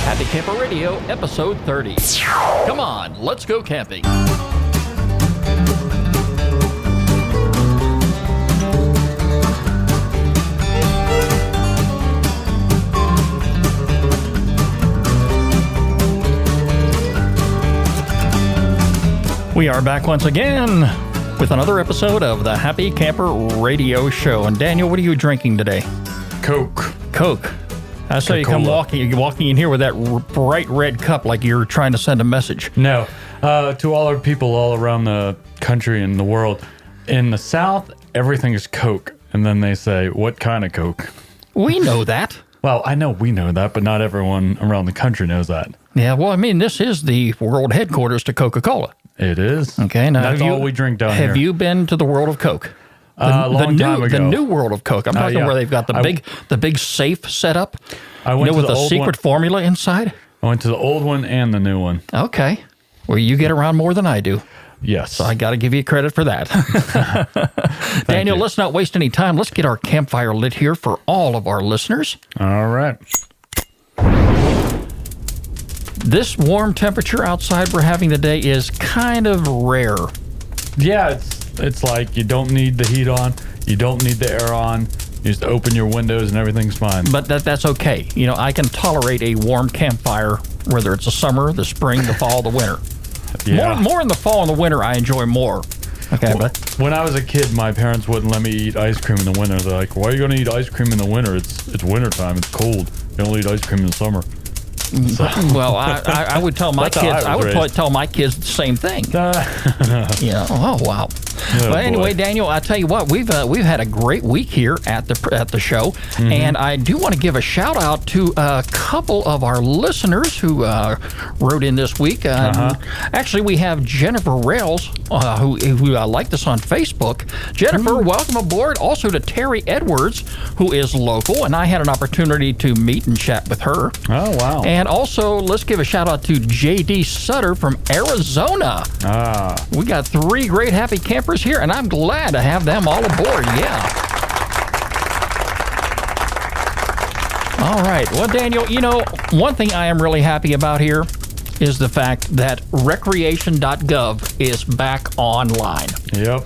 Happy Camper Radio, episode 30. Come on, let's go camping. We are back once again with another episode of the Happy Camper Radio Show. And Daniel, what are you drinking today? Coke. I saw you come walking in here with that bright red cup like you're trying to send a message. No. To all our people all around the country and the world, in the South, everything is Coke. And then they say, what kind of Coke? We know that. Well, I know we know that, but not everyone around the country knows that. Yeah, well, I mean, this is the world headquarters to Coca-Cola. It is. Okay, now that's all we drink down here. Have you been to the world of Coke? Long time ago. The new world of Coke. I'm talking where they've got the big safe set up. I went to with the a old secret one. Formula inside. I went to the old one and the new one. Okay. Well, you get around more than I do. Yes. So I got to give you credit for that. Daniel, let's not waste any time. Let's get our campfire lit here for all of our listeners. All right. This warm temperature outside we're having today is kind of rare. Yeah, it's like you don't need the heat on. You don't need the air on. You just open your windows and everything's fine. But that's okay. You know, I can tolerate a warm campfire, whether it's the summer, the spring, the fall, the winter. Yeah. More in the fall and the winter, I enjoy more. Okay, but when I was a kid, my parents wouldn't let me eat ice cream in the winter. They're like, "Why are you going to eat ice cream in the winter? It's winter time. It's cold. You don't eat ice cream in the summer." So. Well, I would tell my kids. I would tell my kids the same thing. Yeah. Oh wow. Oh, but anyway, boy. Daniel, I tell you what, we've had a great week here at the show, and I do want to give a shout out to a couple of our listeners who wrote in this week. Actually, we have Jennifer Rails who liked us on Facebook. Jennifer, welcome aboard. Also to Terry Edwards, who is local, and I had an opportunity to meet and chat with her. Oh wow. And also, let's give a shout out to J.D. Sutter from Arizona. We got 3 great happy campers here, and I'm glad to have them all aboard. Yeah. All right. Well, Daniel, you know, one thing I am really happy about here is the fact that recreation.gov is back online. Yep.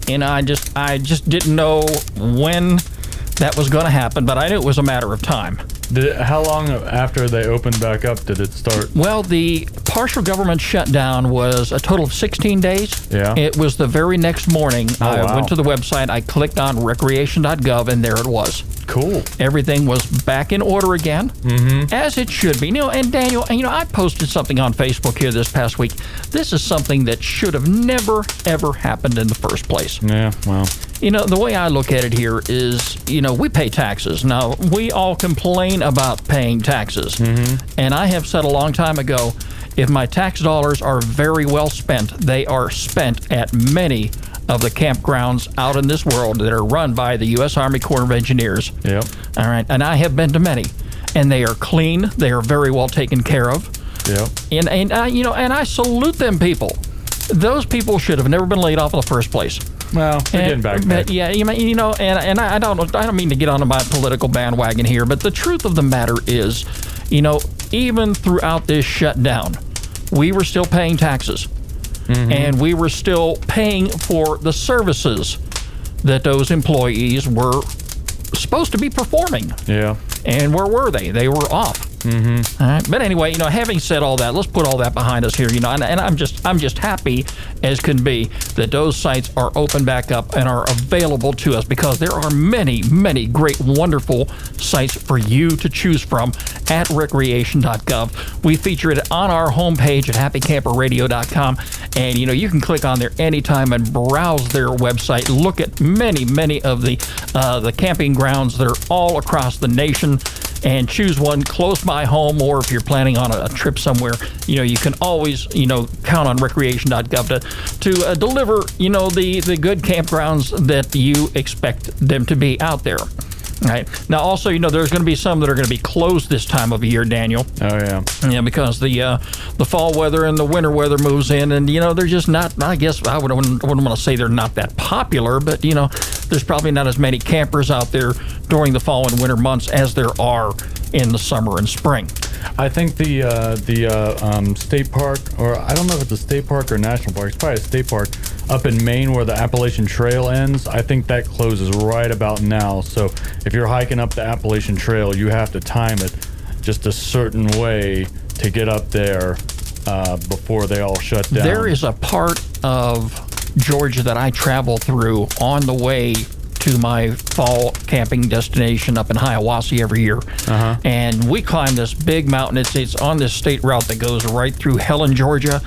And I just didn't know when that was going to happen, but I knew it was a matter of time. How long after they opened back up did it start? Well, the partial government shutdown was a total of 16 days. Yeah. It was the very next morning. I went to the website, I clicked on recreation.gov, and there it was. Cool. Everything was back in order again, as it should be. You know, and Daniel, I posted something on Facebook here this past week. This is something that should have never, ever happened in the first place. Yeah, well. You know, the way I look at it here is, we pay taxes. Now, we all complain about paying taxes. And I have said a long time ago, if my tax dollars are very well spent, they are spent at many of the campgrounds out in this world that are run by the U.S. Army Corps of Engineers. Yep. All right. And I have been to many. And they are clean. They are very well taken care of. Yep. And I salute them people. Those people should have never been laid off in the first place. Well, they're getting back. But yeah, and I don't mean to get on my political bandwagon here, but the truth of the matter is, even throughout this shutdown, we were still paying taxes, and we were still paying for the services that those employees were supposed to be performing. Yeah. And where were they? They were off. All right. But anyway, having said all that, let's put all that behind us here. And I'm just happy as can be that those sites are open back up and are available to us, because there are many, many great, wonderful sites for you to choose from at recreation.gov. We feature it on our homepage at happycamperradio.com, and you can click on there anytime and browse their website. Look at many, many of the camping grounds that are all across the nation, and choose one close by home, or if you're planning on a trip somewhere, you can always, count on recreation.gov to deliver, the good campgrounds that you expect them to be out there. All right. Now, also, there's going to be some that are going to be closed this time of year, Daniel. Oh, yeah. Yeah, because the fall weather and the winter weather moves in, and, they're just not, I guess I wouldn't want to say they're not that popular, but, there's probably not as many campers out there during the fall and winter months as there are in the summer and spring. I think the state park, or I don't know if it's a state park or national park. It's probably a state park up in Maine where the Appalachian Trail ends. I think that closes right about now. So if you're hiking up the Appalachian Trail, you have to time it just a certain way to get up there before they all shut down. There is a part of Georgia that I travel through on the way to my fall camping destination up in Hiawassee every year. And we climb this big mountain. It's on this state route that goes right through Helen, Georgia.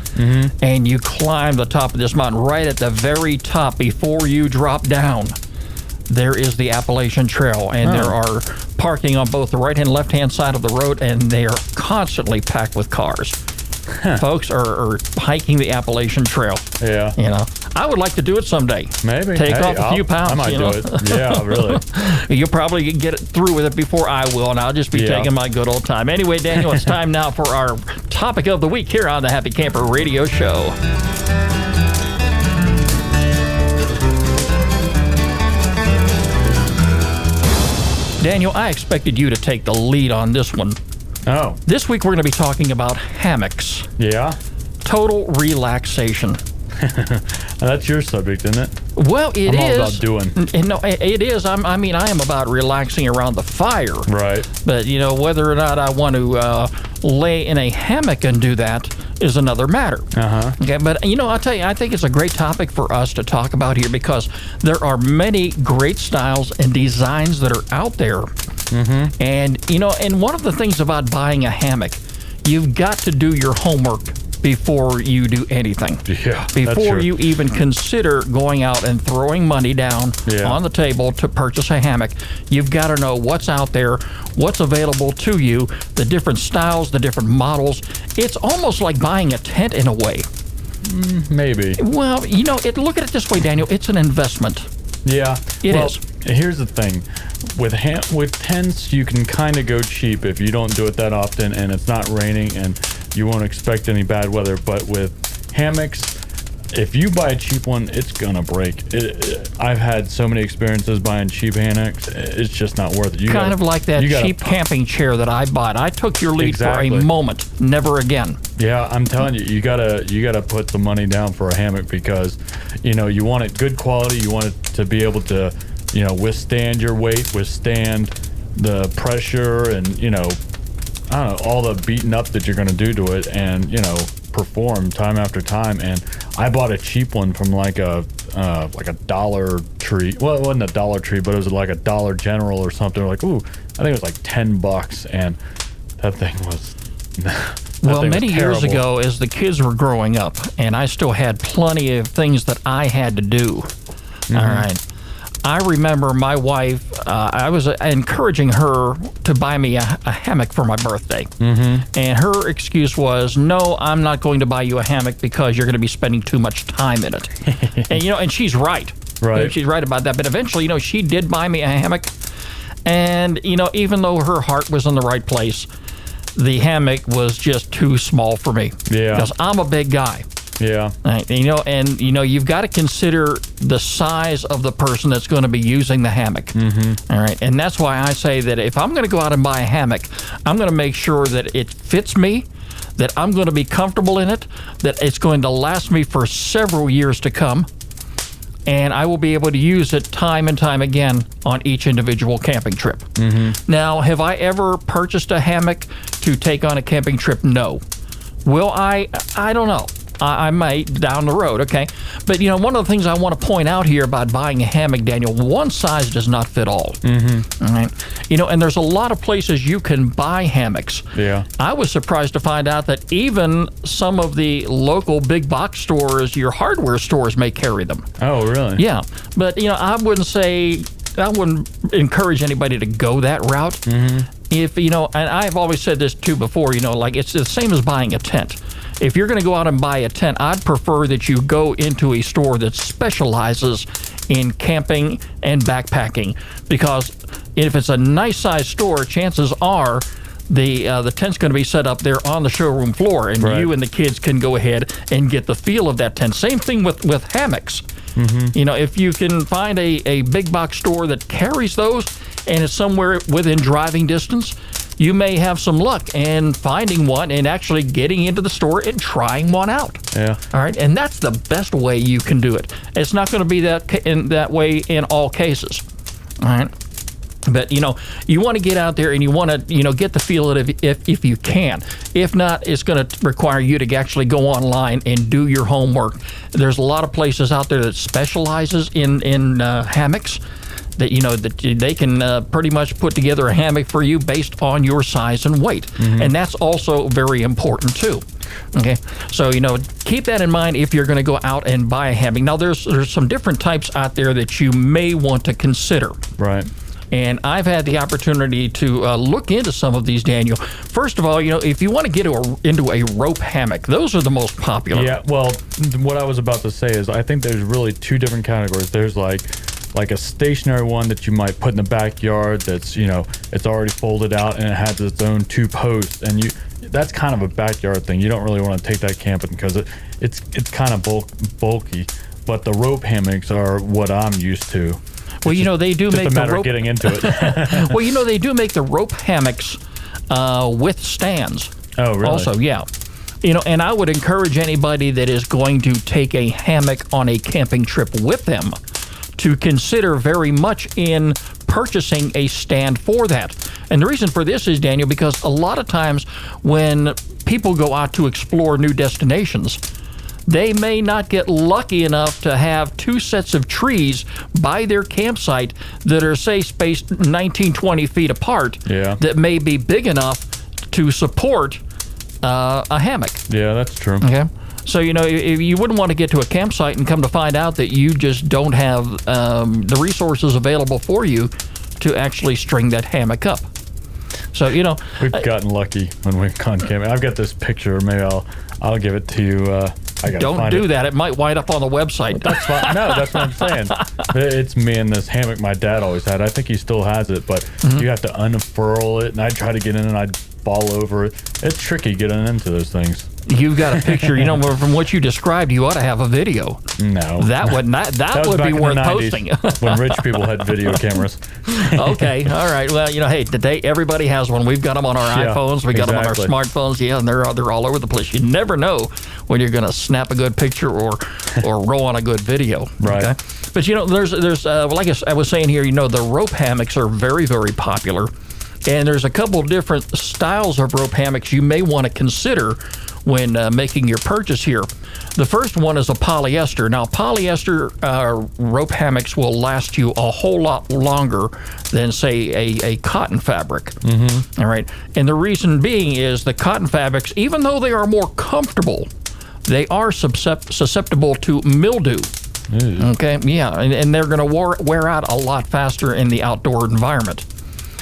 And you climb the top of this mountain. Right at the very top, before you drop down, there is the Appalachian Trail. And there are parking on both the right-hand and left-hand side of the road, and they are constantly packed with cars. Folks are hiking the Appalachian Trail. Yeah. You know, I would like to do it someday. Maybe. Take off a few pounds. I might do it. Yeah, really. You'll probably get it through with it before I will, and I'll just be taking my good old time. Anyway, Daniel, it's time now for our topic of the week here on the Happy Camper Radio Show. Daniel, I expected you to take the lead on this one. Oh. This week we're going to be talking about hammocks. Yeah? Total relaxation. That's your subject, isn't it? Well, it is. I'm all about doing. No, it is. I am about relaxing around the fire. Right. But, you know, whether or not I want to lay in a hammock and do that is another matter. Okay, but, you know, I'll tell you, I think it's a great topic for us to talk about here because there are many great styles and designs that are out there. And, you know, and one of the things about buying a hammock, you've got to do your homework before you do anything. Yeah, before you even consider going out and throwing money down on the table to purchase a hammock, you've got to know what's out there, what's available to you, the different styles, the different models. It's almost like buying a tent in a way. Maybe. Well, you know, look at it this way, Daniel. It's an investment. Yeah. It is. Here's the thing. With tents, you can kind of go cheap if you don't do it that often and it's not raining and you won't expect any bad weather. But with hammocks, if you buy a cheap one, it's gonna break. I've had so many experiences buying cheap hammocks. It's just not worth it. Kind of like that cheap camping chair that I bought. I took your lead for a moment. Never again. Yeah, I'm telling you, you gotta put some money down for a hammock because, you know, you want it good quality. You want it to be able to, you know, withstand your weight, withstand the pressure, and, you know, I don't know, all the beating up that you're going to do to it, and, you know, perform time after time. And I bought a cheap one from like a Dollar Tree. Well, it wasn't a Dollar Tree, but it was like a Dollar General or something. Like, ooh, I think it was like $10, and that thing was. Well, many years ago, as the kids were growing up, and I still had plenty of things that I had to do. All right. I remember my wife, I was encouraging her to buy me a hammock for my birthday. And her excuse was, no, I'm not going to buy you a hammock because you're going to be spending too much time in it. And, you know, and she's right. Right. She's right about that. But eventually, you know, she did buy me a hammock. And, you know, even though her heart was in the right place, the hammock was just too small for me. Yeah. Because I'm a big guy. Yeah. Right. You know, and, you know, you've got to consider the size of the person that's going to be using the hammock. All right. And that's why I say that if I'm going to go out and buy a hammock, I'm going to make sure that it fits me, that I'm going to be comfortable in it, that it's going to last me for several years to come, and I will be able to use it time and time again on each individual camping trip. Now, have I ever purchased a hammock to take on a camping trip? No. Will I? I don't know. I might down the road, okay? But, you know, one of the things I want to point out here about buying a hammock, Daniel, one size does not fit all. All right? You know, and there's a lot of places you can buy hammocks. Yeah. I was surprised to find out that even some of the local big box stores, your hardware stores, may carry them. Oh, really? Yeah. But, you know, I wouldn't encourage anybody to go that route. If, you know, and I've always said this too before, you know, like it's the same as buying a tent. If you're going to go out and buy a tent, I'd prefer that you go into a store that specializes in camping and backpacking, because if it's a nice sized store, chances are the tent's going to be set up there on the showroom floor, and you and the kids can go ahead and get the feel of that tent. Same thing with hammocks. You know, if you can find a big box store that carries those and it's somewhere within driving distance, you may have some luck in finding one and actually getting into the store and trying one out. Yeah. All right, and that's the best way you can do it. It's not going to be that way in all cases. All right. But, you want to get out there and you want to, get the feel of it if you can. If not, it's going to require you to actually go online and do your homework. There's a lot of places out there that specializes in hammocks that, that they can pretty much put together a hammock for you based on your size and weight. Mm-hmm. And that's also very important, too. Okay, so, keep that in mind if you're going to go out and buy a hammock. Now, there's some different types out there that you may want to consider. Right. And I've had the opportunity to look into some of these, Daniel. First of all, if you want to get into a rope hammock, those are the most popular. Yeah, well, what I was about to say is I think there's really two different categories. There's like a stationary one that you might put in the backyard that's, it's already folded out and it has its own 2 posts. And that's kind of a backyard thing. You don't really want to take that camping because it's kind of bulky. But the rope hammocks are what I'm used to. Well, they do make the rope. Getting into it. Well, they do make the rope hammocks with stands. Oh, really? Also, yeah. And I would encourage anybody that is going to take a hammock on a camping trip with them to consider very much in purchasing a stand for that. And the reason for this is, Daniel, because a lot of times when people go out to explore new destinations, they may not get lucky enough to have 2 sets of trees by their campsite that are, say, spaced 19, 20 feet apart, that may be big enough to support a hammock. Yeah, that's true. Okay. So, if you wouldn't want to get to a campsite and come to find out that you just don't have the resources available for you to actually string that hammock up. So, we've gotten lucky when we've gone camping. I've got this picture. Maybe I'll give it to you. Don't do that. It might wind up on the website. That's fine. No, that's what I'm saying. It's me and this hammock my dad always had. I think he still has it, but you have to unfurl it, and I'd try to get in and I'd fall over it. It's tricky getting into those things. You've got a picture. From what you described, you ought to have a video. No. That would be worth posting. When rich people had video cameras. Okay. All right. Well, hey, today everybody has one. We've got them on our iPhones. We got them on our smartphones. Yeah, and they're all over the place. You never know when you're going to snap a good picture or roll on a good video. Right. Okay? But, there's like I was saying here, the rope hammocks are very, very popular. And there's a couple different styles of rope hammocks you may want to consider when making your purchase here. The first one is a polyester. Now, polyester rope hammocks will last you a whole lot longer than, say, a cotton fabric. Mm-hmm. All right. And the reason being is the cotton fabrics, even though they are more comfortable, they are susceptible to mildew. Mm. Okay. Yeah. And they're going to wear out a lot faster in the outdoor environment.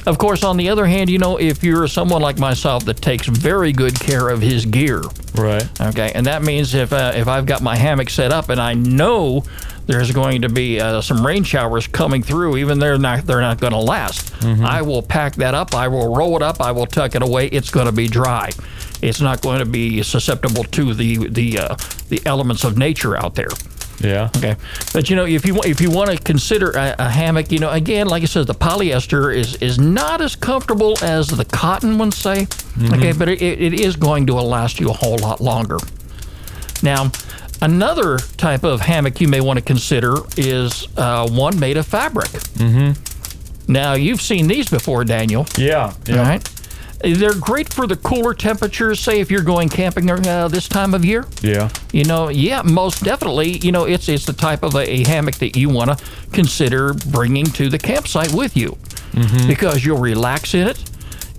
Of course, on the other hand, if you're someone like myself that takes very good care of his gear, right? Okay, and that means if I've got my hammock set up and I know there's going to be some rain showers coming through, even they're not going to last. Mm-hmm. I will pack that up. I will roll it up. I will tuck it away. It's going to be dry. It's not going to be susceptible to the elements of nature out there. Yeah. Okay. But if you want to consider a hammock, again, like I said, the polyester is not as comfortable as the cotton ones, say. Mm-hmm. Okay, but it is going to last you a whole lot longer. Now, another type of hammock you may want to consider is one made of fabric. Mm-hmm. Now, you've seen these before, Daniel. Yeah. All right. They're great for the cooler temperatures, say if you're going camping this time of year. Yeah. Yeah, most definitely. It's the type of a hammock that you want to consider bringing to the campsite with you, because you'll relax in it.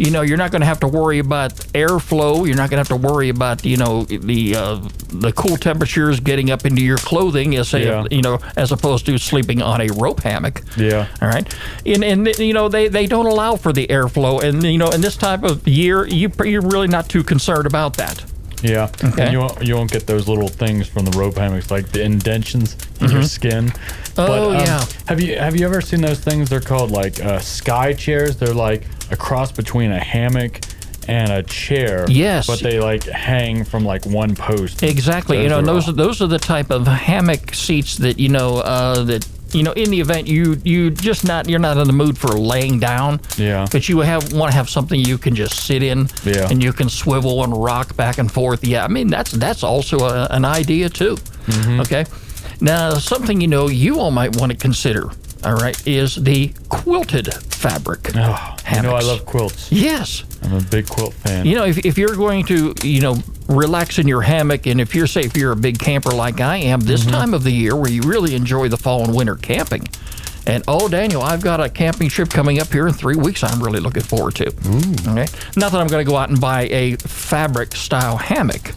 You're not going to have to worry about airflow. You're not going to have to worry about, the cool temperatures getting up into your clothing, as opposed to sleeping on a rope hammock. Yeah. All right. And they don't allow for the airflow. And, in this type of year, you're really not too concerned about that. Yeah. Okay. And you won't get those little things from the rope hammocks, like the indentions in your skin. Yeah. Have you ever seen those things? They're called like sky chairs. They're like a cross between a hammock and a chair. Yes. But they hang from one post. Exactly. Those are the type of hammock seats that that in the event you're not in the mood for laying down, but you want to have something you can just sit in, and you can swivel and rock back and forth. Yeah, I mean that's also an idea too. Okay, now something you all might want to consider. All right, is the quilted fabric. Oh, I love quilts. Yes. I'm a big quilt fan. If you're going to, relax in your hammock, and if you're a big camper like I am, this time of the year where you really enjoy the fall and winter camping. And, Daniel, I've got a camping trip coming up here in 3 weeks I'm really looking forward to. Okay? Not that I'm going to go out and buy a fabric-style hammock.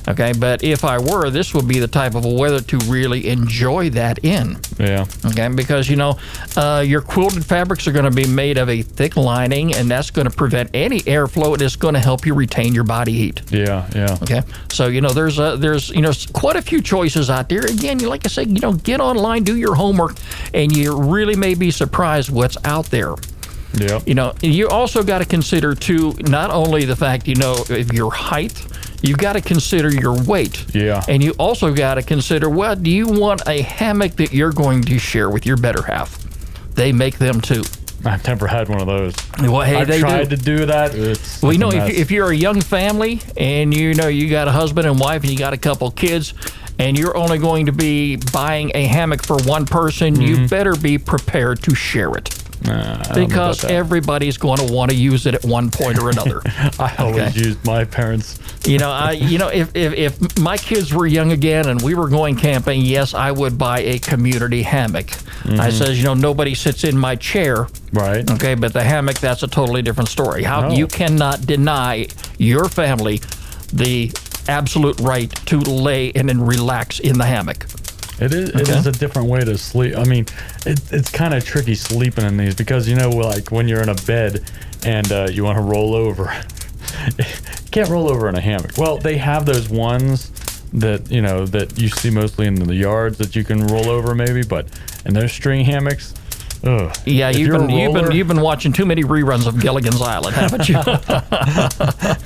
Okay, but if I were, this would be the type of weather to really enjoy that in. Yeah. Okay, because, your quilted fabrics are going to be made of a thick lining, and that's going to prevent any airflow, and it's going to help you retain your body heat. Yeah. Okay, so, there's quite a few choices out there. Again, like I say, get online, do your homework, and you really may be surprised what's out there. Yeah. You also got to consider, too, not only the fact, of your height, you've got to consider your weight. Yeah. And you also got to consider, do you want a hammock that you're going to share with your better half? They make them too. I've never had one of those. Well, hey, I've tried to do that. Well, if you're a young family and you got a husband and wife and you got a couple kids and you're only going to be buying a hammock for one person, you better be prepared to share it. Because everybody's going to want to use it at one point or another. I always used my parents. If my kids were young again and we were going camping, yes, I would buy a community hammock. I says, nobody sits in my chair. Right. Okay, but the hammock, that's a totally different story. You cannot deny your family the absolute right to lay and relax in the hammock. It is a different way to sleep. I mean, it's kind of tricky sleeping in these because, like when you're in a bed and you want to roll over, you can't roll over in a hammock. Well, they have those ones that, that you see mostly in the yards that you can roll over maybe, but in those string hammocks, ugh. Yeah, you've been watching too many reruns of Gilligan's Island, haven't you?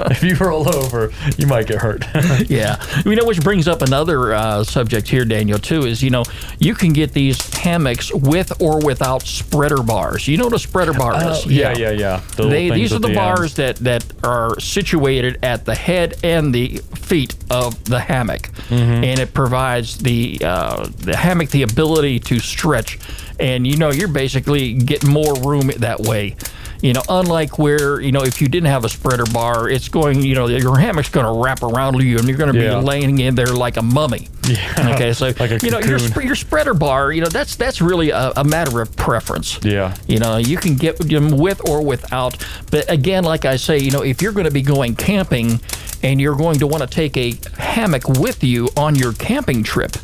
If you roll over, you might get hurt. Yeah. Which brings up another subject here, Daniel, too, is, you can get these hammocks with or without spreader bars. You know what a spreader bar is? Yeah. These are the bars that are situated at the head and the feet of the hammock. And it provides the hammock the ability to stretch. And, you're basically getting more room that way. Unlike where, if you didn't have a spreader bar, it's going, your hammock's going to wrap around you and you're going to be laying in there like a mummy. Yeah. Okay, so, like your spreader bar, that's really a matter of preference. Yeah. You can get them with or without. But again, like I say, if you're going to be going camping and you're going to want to take a hammock with you on your camping trip,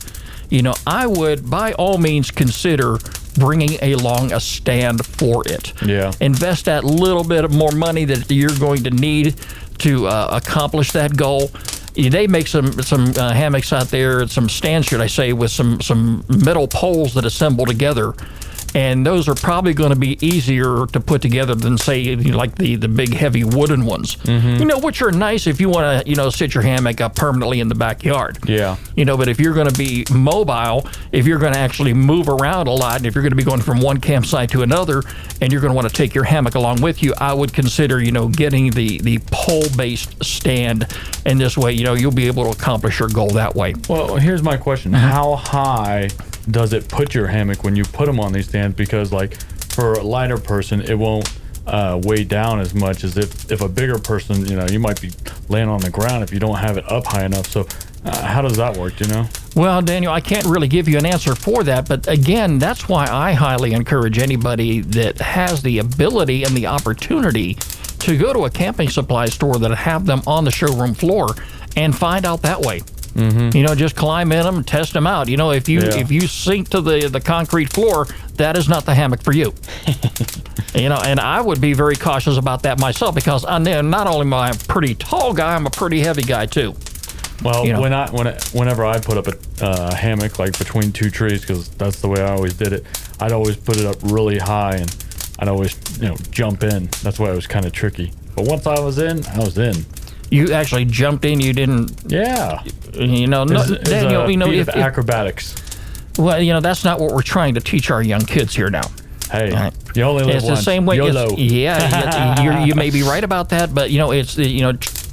I would by all means consider bringing along a stand for it. Yeah. Invest that little bit of more money that you're going to need to accomplish that goal. They make some hammocks out there, some stands, should I say, with some metal poles that assemble together. And those are probably going to be easier to put together than, say, like the big heavy wooden ones. Which are nice if you want to, sit your hammock up permanently in the backyard. Yeah. But if you're going to be mobile, if you're going to actually move around a lot, and if you're going to be going from one campsite to another, and you're going to want to take your hammock along with you, I would consider, getting the pole-based stand. And this way, you'll be able to accomplish your goal that way. Well, here's my question. How high does it put your hammock when you put them on these stands? Because like for a lighter person, it won't weigh down as much as if a bigger person, you might be laying on the ground if you don't have it up high enough. So how does that work, Well, Daniel, I can't really give you an answer for that. But again, that's why I highly encourage anybody that has the ability and the opportunity to go to a camping supply store that have them on the showroom floor and find out that way. Just climb in them and test them out. If you sink to the concrete floor, that is not the hammock for you. And I would be very cautious about that myself because not only am I a pretty tall guy, I'm a pretty heavy guy too. Well, whenever I put up a hammock like between two trees, because that's the way I always did it, I'd always put it up really high and I'd always jump in. That's why it was kind of tricky. But once I was in, I was in. You actually jumped in. You didn't. Yeah. Daniel. If acrobatics. Well, that's not what we're trying to teach our young kids here now. Hey, Right. you only live It's once. the same way. YOLO. You may be right about that, but it's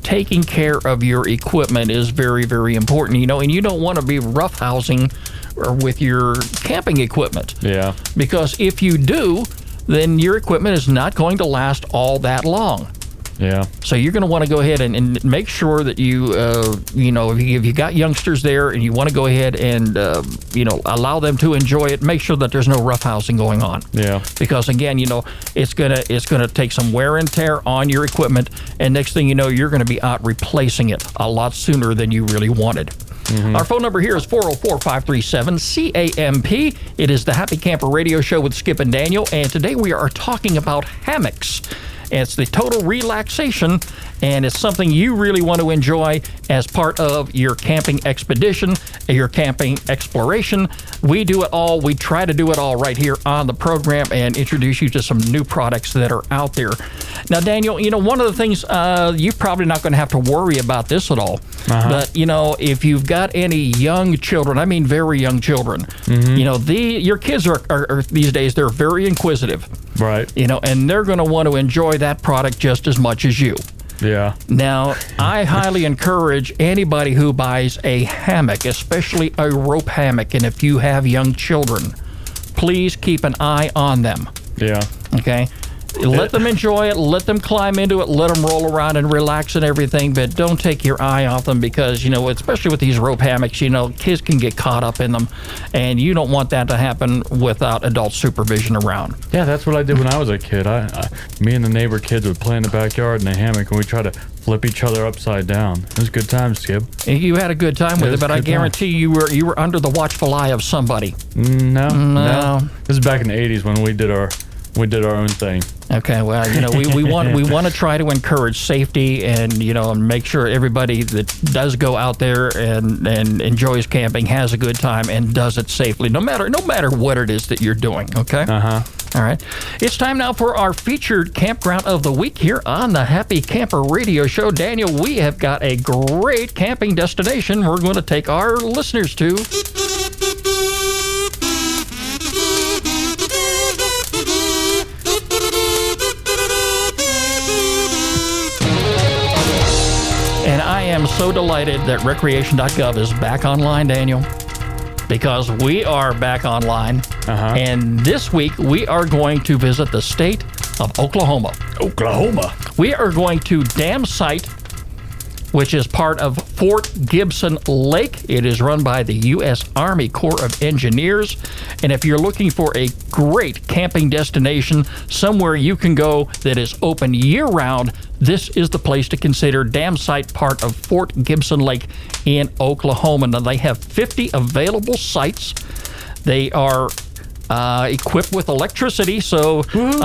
taking care of your equipment is very, very important. And you don't want to be roughhousing with your camping equipment. Yeah. Because if you do, then your equipment is not going to last all that long. Yeah. So you're going to want to go ahead and make sure that if you got youngsters there and you want to go ahead and allow them to enjoy it, make sure that there's no roughhousing going on. Yeah. Because again, it's gonna take some wear and tear on your equipment, and next thing you know, you're going to be out replacing it a lot sooner than you really wanted. Our phone number here is 404-537-CAMP. It is the Happy Camper Radio Show with Skip and Daniel, and today we are talking about hammocks. It's the total relaxation, and it's something you really want to enjoy as part of your camping expedition, your camping exploration. We do it all. We try to do it all right here on the program and introduce you to some new products that are out there. Now, Daniel, one of the things, you're probably not going to have to worry about this at all. But, if you've got any young children, I mean very young children, your kids are these days, they're very inquisitive. Right. And they're going to want to enjoy that product just as much as you. Yeah. Now, I highly encourage anybody who buys a hammock, especially a rope hammock, and if you have young children, please keep an eye on them. Yeah. Okay? Let them enjoy it. Let them climb into it. Let them roll around and relax and everything, but don't take your eye off them because, especially with these rope hammocks, kids can get caught up in them, and you don't want that to happen without adult supervision around. Yeah, that's what I did when I was a kid. Me and the neighbor kids would play in the backyard in a hammock, and we try to flip each other upside down. It was a good time, Skip. You had a good time with it, but I guarantee you were under the watchful eye of somebody. No. This is back in the 80s when we did our own thing. Okay, well, we want to try to encourage safety and make sure everybody that does go out there and enjoys camping has a good time and does it safely, no matter what it is that you're doing. Okay. All right. It's time now for our featured campground of the week here on the Happy Camper Radio Show. Daniel, we have got a great camping destination we're going to take our listeners to. And I am so delighted that recreation.gov is back online, Daniel, because we are back online. And this week we are going to visit the state of Oklahoma. We are going to Dam Site, which is part of Fort Gibson Lake. It is run by the U.S. Army Corps of Engineers. And if you're looking for a great camping destination, somewhere you can go that is open year-round, this is the place to consider. Dam Site, part of Fort Gibson Lake in Oklahoma. Now, they have 50 available sites. They are equipped with electricity, so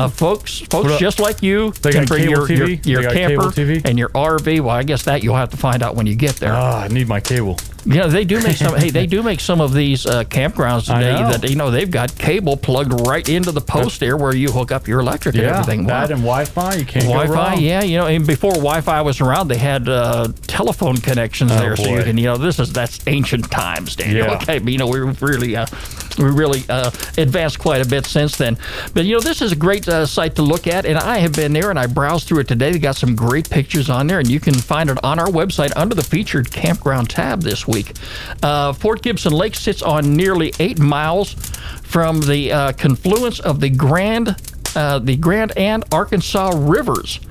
folks just like you can bring your camper and your RV. Well, I guess that you'll have to find out when you get there. I need my cable. They do make some. They do make some of these campgrounds today that they've got cable plugged right into the post there where you hook up your electric and everything. That and Wi-Fi, you can't go wrong. Yeah, and before Wi-Fi was around, they had telephone connections there, so you can. That's ancient times, Daniel. Yeah. Okay, but we really advanced quite a bit since then. But this is a great site to look at, and I have been there and I browsed through it today. They got some great pictures on there, and you can find it on our website under the featured campground tab this week. Fort Gibson Lake sits on nearly 8 miles from the confluence of the Grand and Arkansas rivers.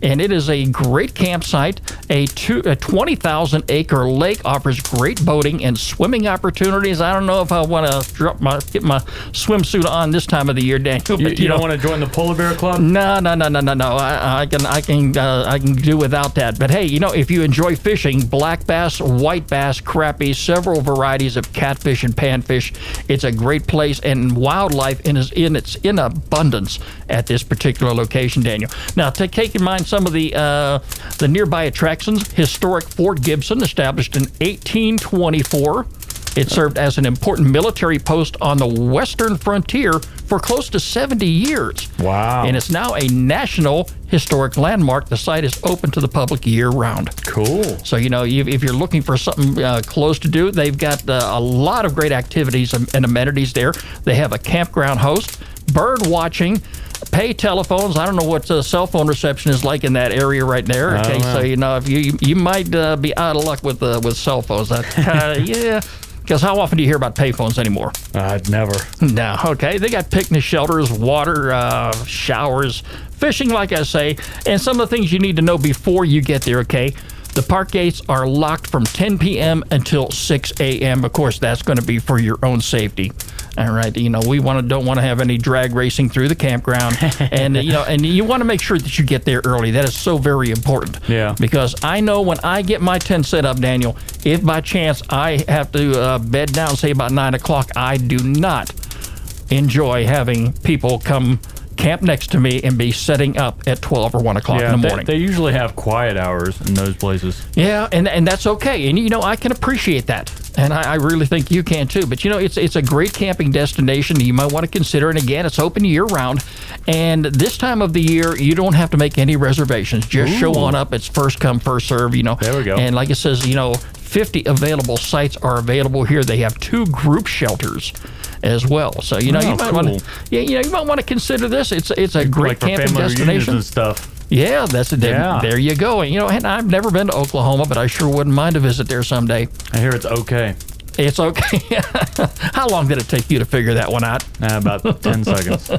And it is a great campsite. A 20,000-acre lake offers great boating and swimming opportunities. I don't know if I want to get my swimsuit on this time of the year, Daniel. But, you don't want to join the Polar Bear Club? No. I can do without that. But hey, if you enjoy fishing, black bass, white bass, crappie, several varieties of catfish and panfish, it's a great place, and wildlife is in abundance at this particular location, Daniel. Now, take in mind some of the nearby attractions. Historic Fort Gibson, established in 1824. It served as an important military post on the western frontier for close to 70 years. Wow. And it's now a national historic landmark. The site is open to the public year-round. Cool. So, if you're looking for something close to do, they've got a lot of great activities and amenities there. They have a campground host, bird watching, pay telephones. I don't know what cell phone reception is like in that area right there. Okay, so if you might be out of luck with cell phones. Yeah. Because how often do you hear about payphones anymore? Never. No. Okay. They got picnic shelters, water, showers, fishing, like I say, and some of the things you need to know before you get there. Okay. The park gates are locked from 10 p.m. until 6 a.m. Of course, that's going to be for your own safety. All right, we don't want to have any drag racing through the campground, and you want to make sure that you get there early. That is so very important. Yeah. Because I know when I get my tent set up, Daniel, if by chance I have to bed down, say about 9 o'clock, I do not enjoy having people come camp next to me and be setting up at 12 or 1 o'clock in the morning. They usually have quiet hours in those places. Yeah, and that's okay. And, I can appreciate that. And I really think you can too. But, it's a great camping destination you might want to consider. And again, it's open year-round. And this time of the year, you don't have to make any reservations. Just show on up. It's first come, first serve, There we go. And like it says, 50 available sites are available here. They have 2 group shelters as well. So, you might want to, you might want to consider this. It's a great camping destination and stuff. Yeah, there you go. And I've never been to Oklahoma, but I sure wouldn't mind a visit there someday. I hear it's okay. It's okay. How long did it take you to figure that one out? About 10 seconds.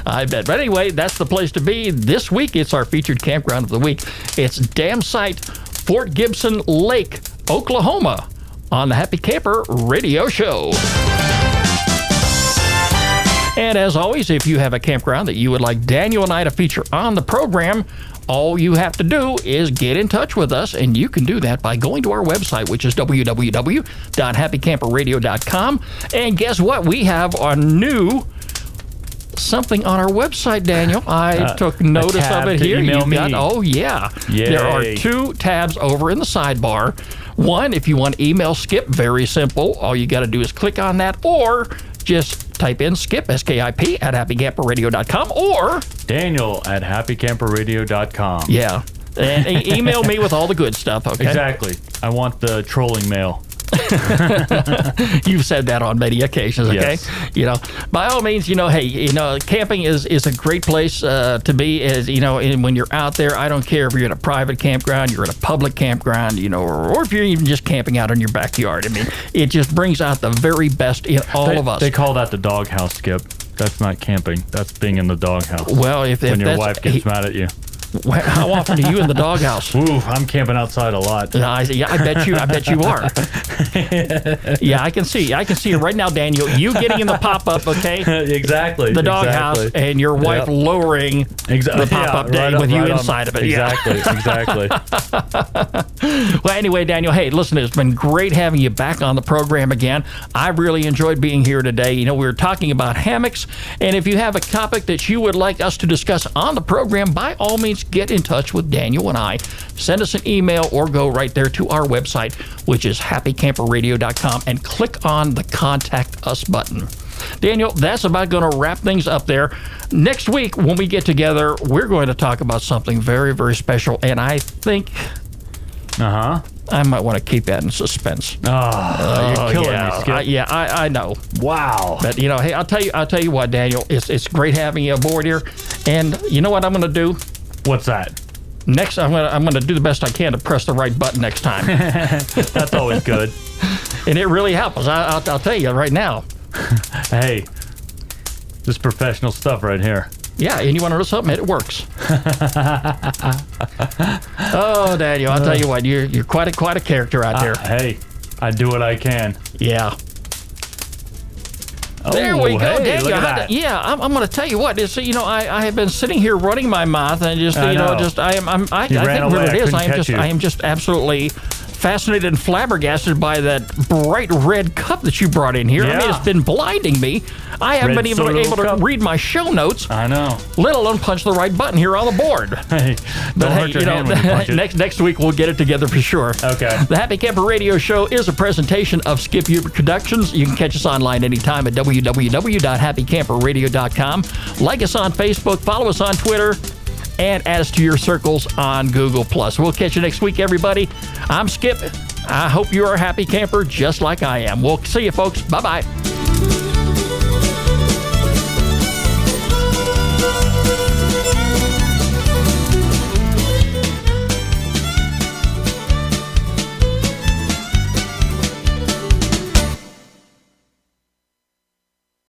I bet. But anyway, that's the place to be. This week, it's our featured campground of the week. It's Dam Site, Fort Gibson Lake, Oklahoma, on the Happy Camper Radio Show. And as always, if you have a campground that you would like Daniel and I to feature on the program, all you have to do is get in touch with us, and you can do that by going to our website, which is www.happycamperradio.com. And guess what? We have a new something on our website, Daniel. I took notice of it here. Email me. Oh, yeah. Yay. There are 2 tabs over in the sidebar. One, if you want email Skip, very simple. All you got to do is click on that, or just type in Skip, S-K-I-P, at happycamperradio.com, or Daniel at happycamperradio.com. Yeah. And email me with all the good stuff, okay? Exactly. I want the trolling mail. You've said that on many occasions, okay? Yes. By all means, hey, camping is a great place to be. And when you're out there, I don't care if you're in a private campground, you're in a public campground, or if you're even just camping out in your backyard. I mean, it just brings out the very best in all of us. They call that the doghouse, Skip. That's not camping. That's being in the doghouse. Well, if when your wife gets mad at you. How often are you in the doghouse? Ooh, I'm camping outside a lot. I bet you are. Yeah, I can see it right now, Daniel. You getting in the pop-up, okay? Exactly. The doghouse, and your wife lowering the pop-up day with you inside of it. Exactly. Well, anyway, Daniel, hey, listen, it's been great having you back on the program again. I really enjoyed being here today. We were talking about hammocks, and if you have a topic that you would like us to discuss on the program, by all means, get in touch with Daniel and I. Send us an email or go right there to our website, which is happycamperradio.com, and click on the Contact Us button. Daniel, that's about going to wrap things up there. Next week, when we get together, we're going to talk about something very, very special, and I think I might want to keep that in suspense. You're killing me, Skip. I know. Wow. But hey, I'll tell you what, Daniel, it's great having you aboard here, and you know what I'm going to do? What's that? Next, I'm gonna do the best I can to press the right button next time. That's always good. And it really helps. I'll tell you right now. Hey, this is professional stuff right here. Yeah, and you want to know something? It works. Oh, Daniel, I'll tell you what, you're quite a character out there. Hey, I do what I can. Yeah. There we go, hey, look at that. Yeah, I'm going to tell you what. It's, I have been sitting here running my mouth and just, I think what it is. I am just absolutely fascinated and flabbergasted by that bright red cup that you brought in here. I mean, Yeah. it's been blinding me. I haven't Red been able Solo to cup. read my show notes, I know. let alone punch the right button here on the board. Hey, But don't hey, hurt your hand when you punch it. next week we'll get it together for sure. Okay. The Happy Camper Radio Show is a presentation of Skip Hubert Productions. You can catch us online anytime at www.happycamperradio.com. Like us on Facebook, follow us on Twitter, and add us to your circles on Google+. We'll catch you next week, everybody. I'm Skip. I hope you are a happy camper just like I am. We'll see you, folks. Bye-bye.